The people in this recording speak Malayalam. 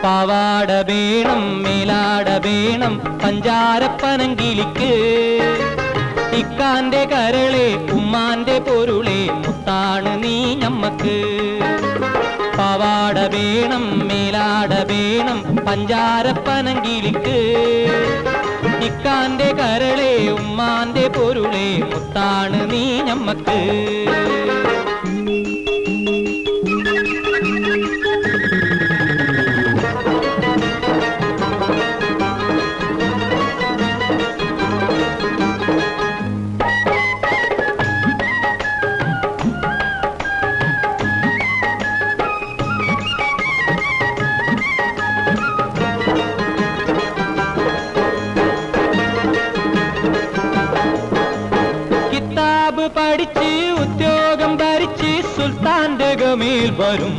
പാവാട വേണം മേലാട വേണം പഞ്ചാരപ്പനങ്കിലിക്ക് ഇക്കാന്റെ കരളെ ഉമ്മാന്റെ പൊരുളെ മുത്താണ് നീ ഞമ്മക്ക് പാവാട വേണം മേലാട വേണം പഞ്ചാരപ്പനങ്കിലിക്ക് ഇക്കാന്റെ കരളെ ഉമ്മാന്റെ പൊരുളെ മുത്താണ് നീ ഞമ്മക്ക് പഠിച്ച് ഉദ്യോഗം ഭരിച്ച് സുൽത്താന്റെ ഗമയിൽ വരും